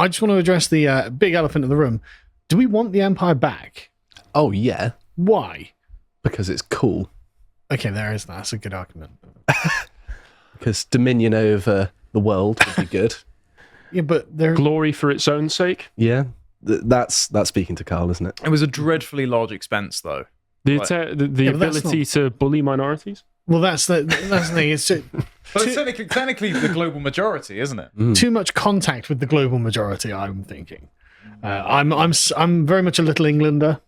I just want to address the big elephant in the room. Do we want the Empire back? Oh, yeah. Why? Because it's cool. Okay, there is that. That's a good argument. Because dominion over the world would be good. Yeah, but there... Glory for its own sake? Yeah. That's speaking to Carl, isn't it? It was a dreadfully large expense, though. The but ability to bully minorities? Well, that's the thing. It's But it's technically the global majority, isn't it? too much contact with the global majority, I'm thinking. I'm very much a little Englander.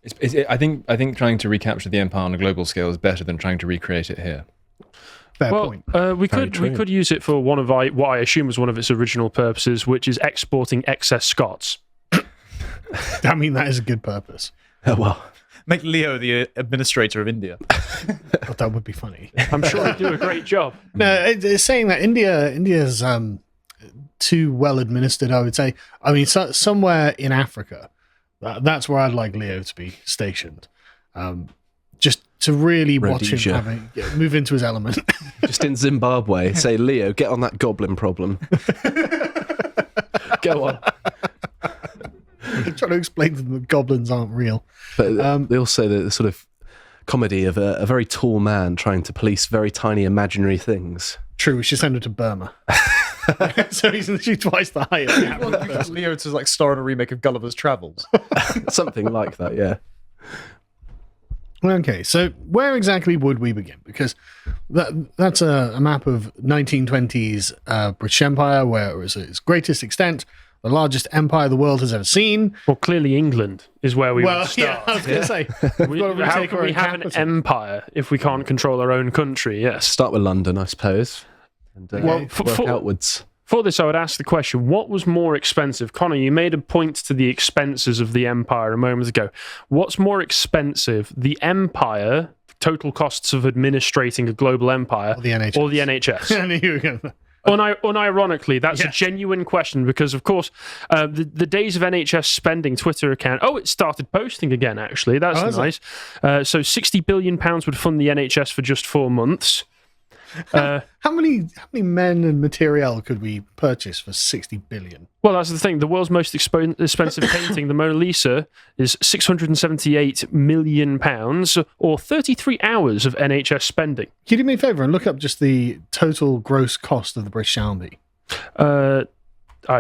I think trying to recapture the empire on a global scale is better than trying to recreate it here. Fair point. We could use it for what I assume was one of its original purposes, which is exporting excess Scots. I mean, that is a good purpose. Oh, well. Make Leo the administrator of India. But that would be funny. I'm sure he'd do a great job. No, it's saying that India's too well administered, I would say. I mean, somewhere in Africa, that's where I'd like Leo to be stationed. Just to really watch him move into his element. Just in Zimbabwe, say, Leo, get on that goblin problem. Go on. I'm trying to explain to them that goblins aren't real. But they also the sort of comedy of a very tall man trying to police very tiny imaginary things. True, we should send him to Burma. So he's literally twice the height. Want Leo to star in a remake of Gulliver's Travels. Something like that, yeah. Okay, so where exactly would we begin? Because that's a map of 1920s British Empire, where it was its greatest extent, the largest empire the world has ever seen. Well, clearly England is where we would start. Yeah, I was going to say. How can we have an empire if we can't control our own country? Yes. Start with London, I suppose, and work outwards. For this, I would ask the question, what was more expensive? Connor, you made a point to the expenses of the empire a moment ago. What's more expensive, the empire, total costs of administrating a global empire, or the NHS? Or the NHS? I knew you were going to... Unironically, that's a genuine question because, of course, the days of NHS spending Twitter account. Oh, it started posting again. Actually, that's nice. So, £60 billion would fund the NHS for just 4 months. How many men and material could we purchase for 60 billion? Well, that's the thing. The world's most expensive painting, the Mona Lisa, is £678 million, or 33 hours of NHS spending. Can you do me a favour and look up just the total gross cost of the British Army? I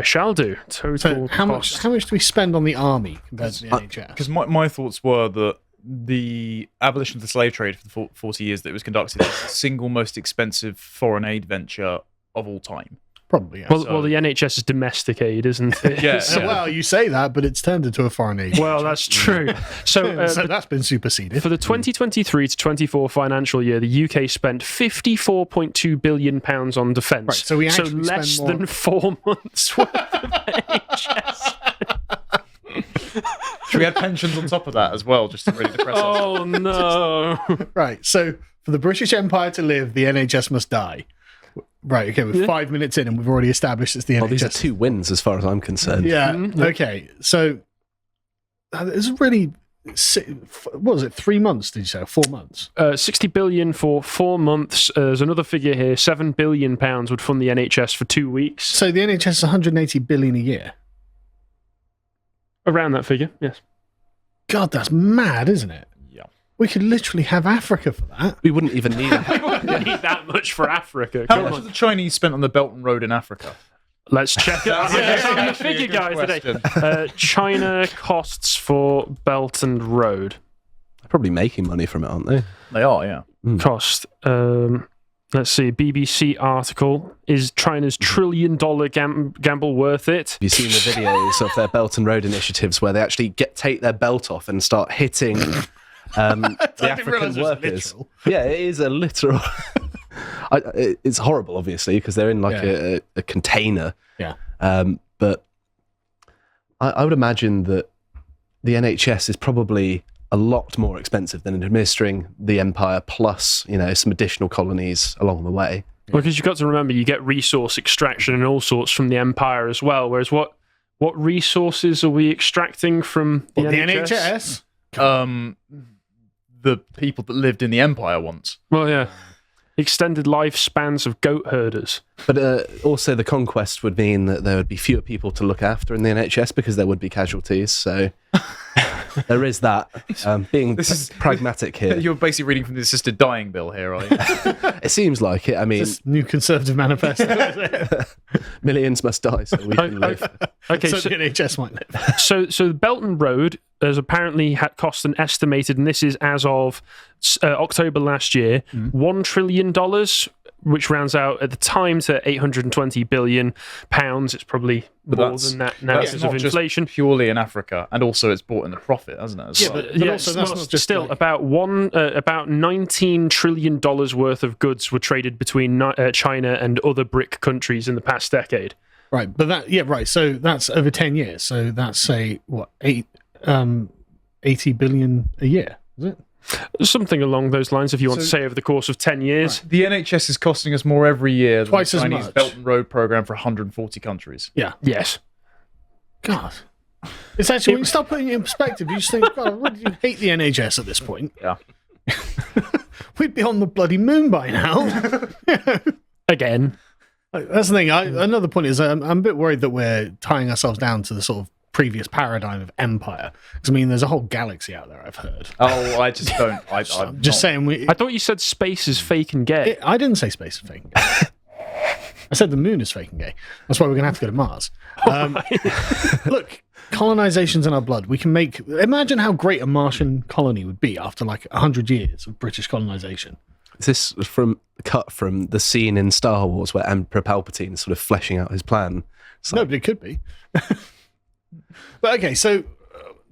shall do. So how much do we spend on the army compared to the NHS? Because my thoughts were that the abolition of the slave trade for the 40 years that it was conducted is the single most expensive foreign aid venture of all time. Probably, yeah. Well, the NHS is domestic aid, isn't it? Yeah. Well, you say that, but it's turned into a foreign aid. Well, that's true. So that's been superseded. For the 2023 to 24 financial year, the UK spent £54.2 billion on defence. Right, so we actually less than 4 months worth of NHS. Should we add pensions on top of that as well, just to really depress us? Oh, no. Right, so for the British Empire to live, the NHS must die. Right, okay, we're 5 minutes in and we've already established it's the NHS. Oh, these are 2 wins as far as I'm concerned. Yeah, okay, so it's really, what was it, 3 months, did you say, 4 months? 60 billion for 4 months. There's another figure here, £7 billion would fund the NHS for 2 weeks. So the NHS is 180 billion a year? Around that figure, yes. God, that's mad, isn't it? Yeah. We could literally have Africa for that. We wouldn't even need it. We wouldn't need that much for Africa. How much have the Chinese spent on the Belt and Road in Africa? Let's check it out. I'm the figure guy today. China costs for Belt and Road. They're probably making money from it, aren't they? They are, yeah. Cost. Let's see, BBC article, is China's $1 trillion gamble worth it? Have you seen the videos of their Belt and Road initiatives where they actually take their belt off and start hitting the African workers? Yeah, it is a literal... it's horrible, obviously, because they're in like a container. Yeah. But I would imagine that the NHS is probably a lot more expensive than administering the empire, plus, some additional colonies along the way. Well, because you've got to remember, you get resource extraction and all sorts from the empire as well. Whereas what resources are we extracting from the NHS? The people that lived in the empire once. Well, yeah. extended lifespans of goat herders. But also the conquest would mean that there would be fewer people to look after in the NHS because there would be casualties. So there is that. Being pragmatic here. You're basically reading from the assisted dying bill here, are you? It seems like it. I mean, this new Conservative manifesto. millions must die so we can live. Okay, so the NHS might live. So the Belton Road has apparently had cost an estimated, and this is as of October last year, $1 trillion, which rounds out at the time to £820 billion. It's probably more than that now because of inflation. Just purely in Africa, and also it's bought in the profit, hasn't it? Yeah, but also that's not just still about $19 trillion worth of goods were traded between China and other BRIC countries in the past decade. Right, but right. So that's over 10 years. So that's say what 80 billion a year, is it? Something along those lines, if you want to say over the course of 10 years. Right. The NHS is costing us more every year than Twice the as Chinese much. Belt and Road program for 140 countries. Yeah. Yes. God. It's actually, when you start putting it in perspective, you just think, God, I really do hate the NHS at this point. Yeah. We'd be on the bloody moon by now. Again. That's the thing. Another point is I'm a bit worried that we're tying ourselves down to the sort of previous paradigm of empire. Because, I mean, there's a whole galaxy out there, I've heard. Oh, I just don't. I'm just saying. I thought you said space is fake and gay. I didn't say space is fake and gay. I said the moon is fake and gay. That's why we're going to have to go to Mars. Look, colonization's in our blood. We can imagine how great a Martian colony would be after like 100 years of British colonization. Is this cut from the scene in Star Wars where Emperor Palpatine is sort of fleshing out his plan? No, but it could be. But okay, so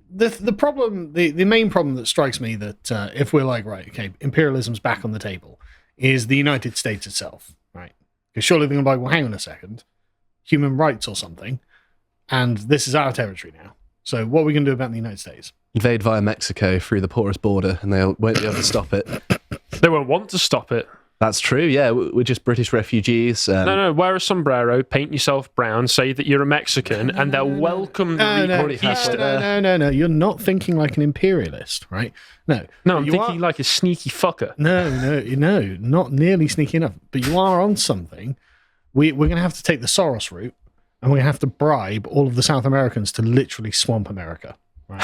the problem, the main problem that strikes me that if we're like, right, okay, imperialism's back on the table, is the United States itself, right? Because surely they're going to be like, well, hang on a second, human rights or something, and this is our territory now. So what are we going to do about the United States? Invade via Mexico through the porous border, and they won't be able to stop it. They won't want to stop it. That's true, yeah. We're just British refugees. No, wear a sombrero, paint yourself brown, say that you're a Mexican, and they'll welcome the No. You're not thinking like an imperialist, right? No, I'm thinking like a sneaky fucker. No, not nearly sneaky enough. But you are on something. We're going to have to take the Soros route, and we're going to have to bribe all of the South Americans to literally swamp America, right?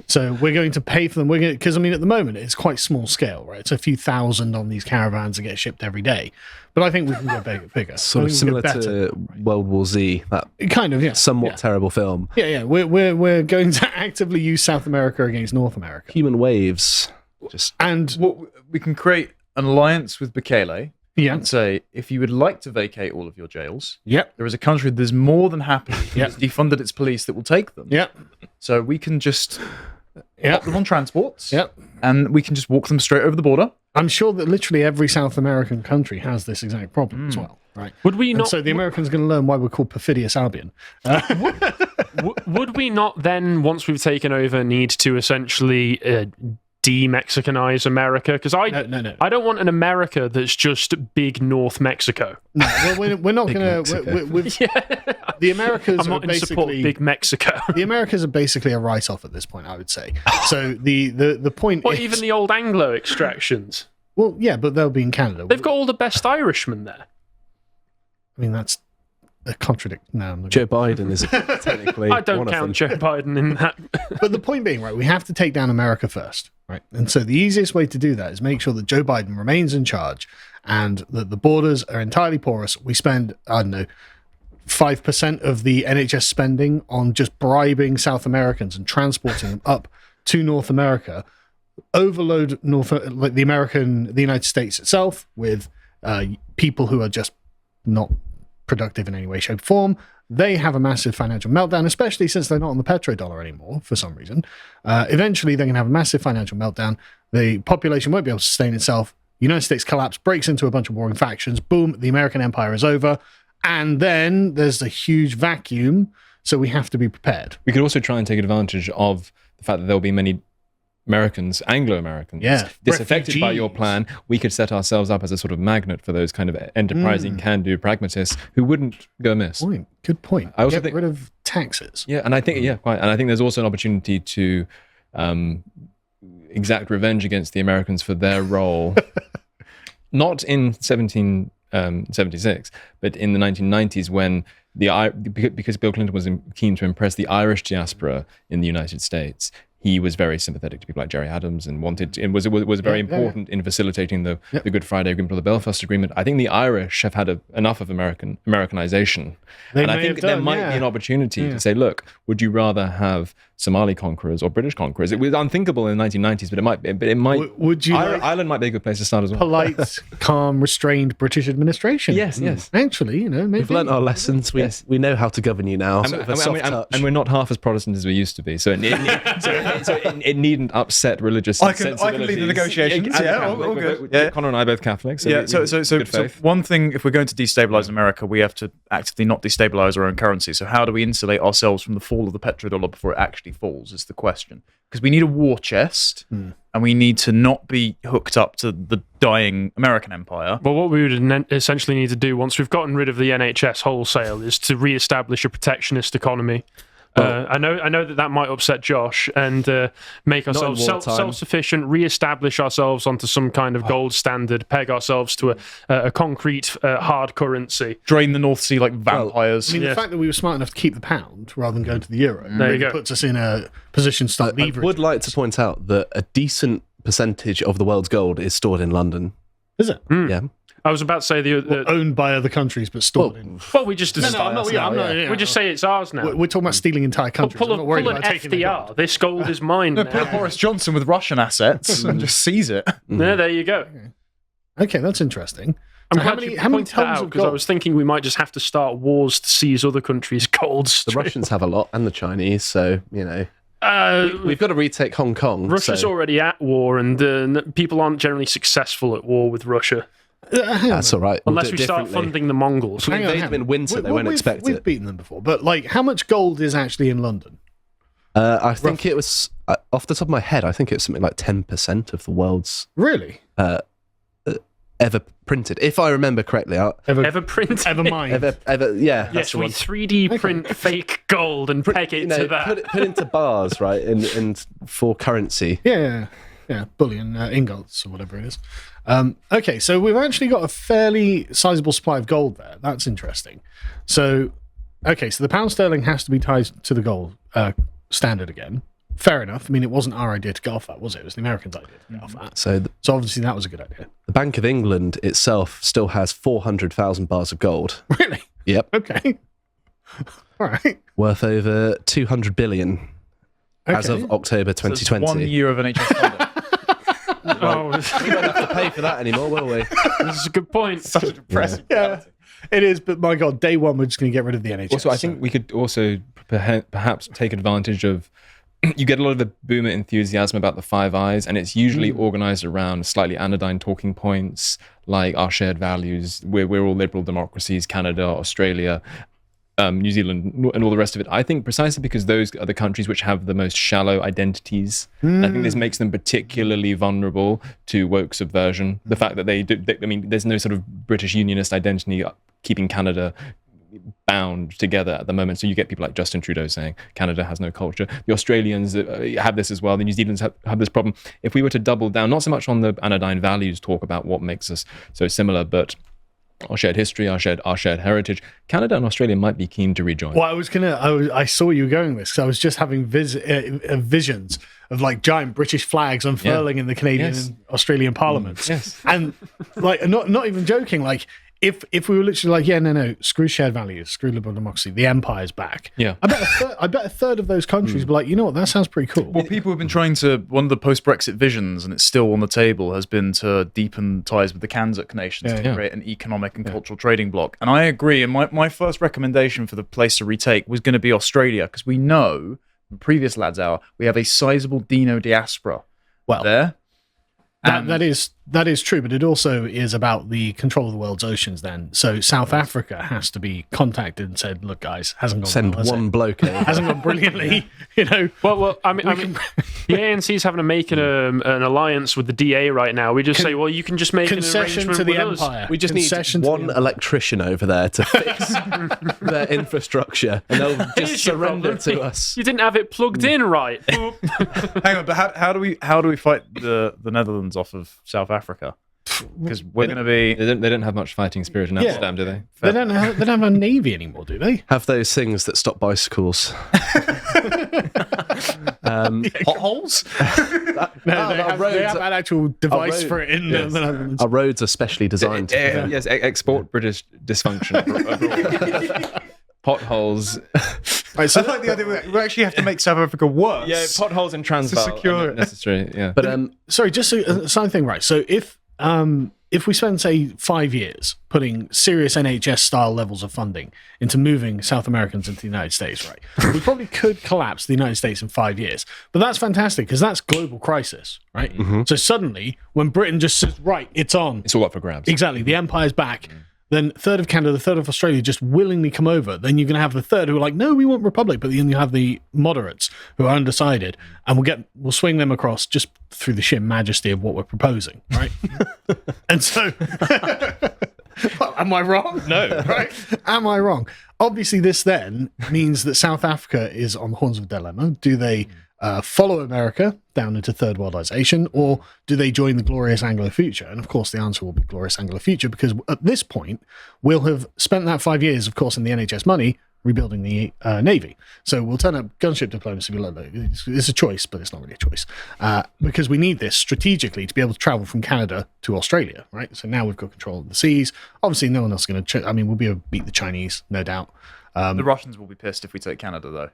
So we're going to pay for them. Because I mean, at the moment it's quite small scale, right? It's a few thousand on these caravans that get shipped every day. But I think we can go bigger. Sort of similar to World War Z, that kind of somewhat terrible film. Yeah. We're going to actively use South America against North America. Human waves, we can create an alliance with Bukele. Yeah. And say, if you would like to vacate all of your jails, yep, there is a country that is more than happy, has defunded its police, that will take them. Yep. So we can just put them on transports. Yep. And we can just walk them straight over the border. I'm sure that literally every South American country has this exact problem as well. Right. Would we not? So the Americans are going to learn why we're called perfidious Albion. Would we not then, once we've taken over, need to essentially de-Mexicanize America? Because I don't want an America that's just big North Mexico. No, well, we're not going to. The Americas I'm not are in support of basically big Mexico. The Americas are basically a write-off at this point, I would say. So the point. Well, is, even the old Anglo extractions. Well, yeah, but they'll be in Canada. They've got all the best Irishmen there. I mean, that's a contradict. No, I'm not Joe Biden is technically. I don't count Joe Biden in that. But the point being, right, we have to take down America first, right? And so the easiest way to do that is make sure that Joe Biden remains in charge and that the borders are entirely porous. We spend, I don't know, 5% of the NHS spending on just bribing South Americans and transporting them up to North America. Overload the United States itself with people who are just not productive in any way, shape, or form. They have a massive financial meltdown, especially since they're not on the petrodollar anymore for some reason. Eventually, they're going to have a massive financial meltdown. The population won't be able to sustain itself. The United States collapse, breaks into a bunch of warring factions. Boom, the American empire is over. And then there's a huge vacuum, so we have to be prepared. We could also try and take advantage of the fact that there'll be many Americans, Anglo-Americans, disaffected by your plan. We could set ourselves up as a sort of magnet for those kind of enterprising, can-do pragmatists who wouldn't go amiss. Good point. I also Get think, rid of taxes. Yeah, and I think quite. And I think there's also an opportunity to exact revenge against the Americans for their role not in 1776, but in the 1990s when because Bill Clinton was keen to impress the Irish diaspora in the United States, he was very sympathetic to people like Gerry Adams and was very important in facilitating the Good Friday Agreement or the Belfast Agreement. I think the Irish have had enough of Americanization. And I think there might be an opportunity to say, look, would you rather have Somali conquerors or British conquerors? It was unthinkable in the 1990s, but it might. Would you? Ireland might be a good place to start as well. Polite, calm, restrained British administration. Yes. Actually, maybe we've learnt our lessons. We know how to govern you now. And we're not half as Protestant as we used to be. So it needn't upset religious sensibilities. I can lead the negotiations. All good. Yeah. Connor and I are both Catholics. So one thing, if we're going to destabilize America, we have to actively not destabilize our own currency. So how do we insulate ourselves from the fall of the petrodollar before it actually falls is the question. Because we need a war chest and we need to not be hooked up to the dying American empire. Well, what we would essentially need to do once we've gotten rid of the NHS wholesale is to re-establish a protectionist economy. I know that might upset Josh and make ourselves self-sufficient, re-establish ourselves onto some kind of gold standard, peg ourselves to a concrete hard currency. Drain the North Sea like vampires. The fact that we were smart enough to keep the pound rather than go to the euro really puts us in a position to start leveraging. I would like to point out that a decent percentage of the world's gold is stored in London. Is it? Yeah. I was about to say owned by other countries but stored in. Well, we just we just say it's ours now. We're talking about stealing entire countries. Pull an FDR. This gold is mine. Pull Boris Johnson with Russian assets and just seize it. Yeah, there you go. Okay, that's interesting. How many tons of gold? Because I was thinking we might just have to start wars to seize other countries' golds. The Russians have a lot, and the Chinese. So we've got to retake Hong Kong. Russia's already at war, and people aren't generally successful at war with Russia. That's all right. Unless we start funding the Mongols. We invade them in winter, they won't expect it. We've beaten them before, but how much gold is actually in London? I think it was, off the top of my head, I think it was something like 10% of the world's... Really? Ever printed, if I remember correctly. Ever printed? Ever mined? Yeah. Yes, we 3D print fake gold and peg it to that. Put into bars, right, and for currency. Yeah, bullion, ingots, or whatever it is. Okay, so we've actually got a fairly sizable supply of gold there. That's interesting. So the pound sterling has to be tied to the gold standard again. Fair enough. I mean, it wasn't our idea to get off that, was it? It was the Americans' idea to get off that. So obviously that was a good idea. The Bank of England itself still has 400,000 bars of gold. Really? Yep. Okay. All right. Worth over 200 billion as of October 2020. So 1 year of NHS funding. We won't have to pay for that anymore, will we? This is a good point. Such a depressing reality. It is, but my God, day one we're just going to get rid of the NHS. Also, I think we could also perhaps take advantage of. You get a lot of the boomer enthusiasm about the Five Eyes, and it's usually organized around slightly anodyne talking points like our shared values. We're all liberal democracies, Canada, Australia, New Zealand, and all the rest of it. I think precisely because those are the countries which have the most shallow identities. I think this makes them particularly vulnerable to woke subversion. The fact that there's no sort of British unionist identity keeping Canada bound together at the moment. So you get people like Justin Trudeau saying Canada has no culture. The Australians have this as well. The New Zealanders have this problem. If we were to double down, not so much on the anodyne values talk about what makes us so similar, but our shared history, our shared heritage, Canada and Australia might be keen to rejoin. Well, I saw you going this, because I was just having visions of giant British flags unfurling in the Canadian and Australian parliaments. Yes. And not even joking, if we were literally no, screw shared values, screw liberal democracy, the empire's back. Yeah. I bet a third of those countries would be you know what, that sounds pretty cool. Well, people have been trying to, one of the post-Brexit visions, and it's still on the table, has been to deepen ties with the Kanzuk nations to create an economic and cultural trading bloc. And I agree, and my first recommendation for the place to retake was going to be Australia, because we know, from previous Lads Hour, we have a sizable Dino diaspora there. That is true, but it also is about the control of the world's oceans then. So South Africa has to be contacted and said, look, guys, hasn't gone Send well, one bloke over. hasn't gone brilliantly, Well, I mean, the ANC's having to make an alliance with the DA right now. We just say, well, you can just make concession an to the with empire. Us. We just need one electrician over there to fix their infrastructure, and they'll just surrender to us. You didn't have it plugged in right. Hang on, but how do we fight the Netherlands off of South Africa? because we're going to be. They don't have much fighting spirit in Amsterdam, do they? They don't have a navy anymore, do they? Have those things that stop bicycles. Potholes? They have an actual device for it in the Netherlands. Our roads are specially designed. Yes, export British dysfunction. Potholes. Right, so I like the idea we actually have to make South Africa worse. Yeah, potholes in Transvaal. To secure it. Necessary, yeah. But sorry, just a side thing, right? So if we spend, say, 5 years putting serious NHS-style levels of funding into moving South Americans into the United States, right, we probably could collapse the United States in 5 years. But that's fantastic because that's global crisis, right? Mm-hmm. So suddenly, when Britain just says, right, it's on. It's all up for grabs. Exactly. The empire's back. Then a third of Canada, a third of Australia just willingly come over. Then you're going to have the third who are like, no, we want republic. But then you have the moderates who are undecided, and we'll swing them across just through the sheer majesty of what we're proposing, right? And so, well, am I wrong? No, right? Am I wrong? Obviously, this then means that South Africa is on the horns of a dilemma. Do they follow America down into third worldization, or do they join the glorious Anglo future? And of course, the answer will be glorious Anglo future, because at this point, we'll have spent that 5 years, of course, in the NHS money, rebuilding the Navy. So we'll turn up gunship diplomacy. It's a choice, but it's not really a choice, because we need this strategically to be able to travel from Canada to Australia, right? So now we've got control of the seas. Obviously, no one else is going to... we'll be able to beat the Chinese, no doubt. The Russians will be pissed if we take Canada, though.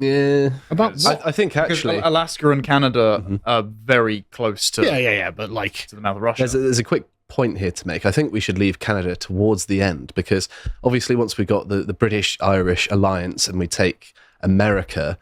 Yeah, I think actually Alaska and Canada are very close to but like to the mouth of Russia. There's a quick point here to make. I think we should leave Canada towards the end, because obviously once we got the British-Irish alliance and we take America,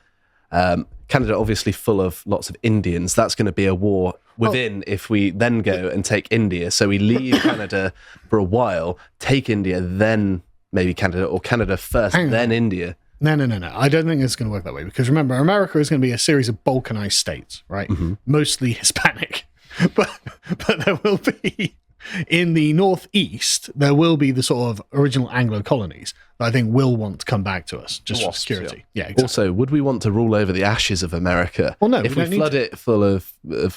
Canada obviously full of lots of Indians. That's going to be a war within if we then go and take India. So we leave Canada for a while, take India, then maybe Canada, or Canada first, then India. No. I don't think it's going to work that way, because remember, America is going to be a series of balkanized states, right? Mm-hmm. Mostly Hispanic. But there will be, in the northeast, there will be the sort of original Anglo colonies that I think will want to come back to us just for security. Yeah, exactly. Also, would we want to rule over the ashes of America? Well, no. If we flood it full of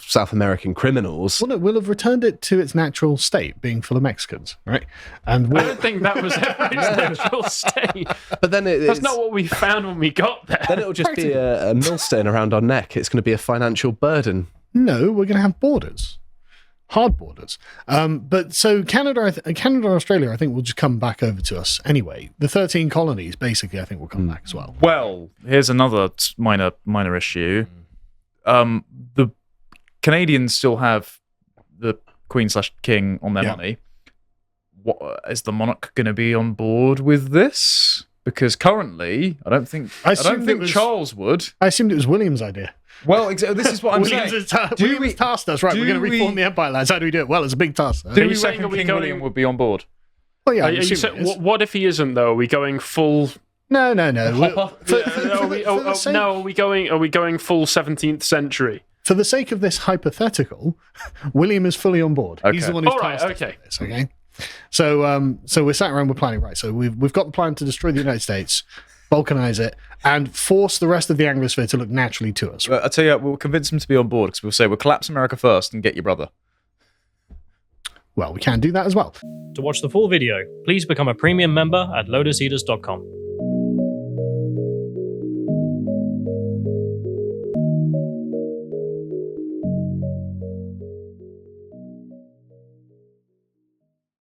South American criminals... Well, no, we'll have returned it to its natural state, being full of Mexicans, right? And I don't think that was ever its natural state. But then that's not what we found when we got there. Then it'll just be a millstone around our neck. It's going to be a financial burden. No, we're going to have borders. Hard borders. But so Canada and Australia, I think, will just come back over to us anyway. The 13 colonies, basically, I think will come back as well. Well, here's another minor issue. The Canadians still have the Queen/King on their money. What, is the monarch going to be on board with this? Because currently, I don't think Charles would. I assumed it was William's idea. Well, this is what I'm saying. William's tasked us, right? We're going to reform the empire, lads. How do we do it? Well, it's a big task. Do we reckon King William would be on board? Well, yeah. What if he isn't, though? Are we going full? No. Are we going full 17th century? For the sake of this hypothetical, William is fully on board. Okay. He's the one who's tasked us with this. Okay. So we're sat around, we're planning, right? So we've got the plan to destroy the United States, balkanize it, and force the rest of the Anglosphere to look naturally to us. I'll tell you what, we'll convince him to be on board, because we'll say we'll collapse America first and get your brother. Well, we can do that as well. To watch the full video, please become a premium member at lotuseaters.com.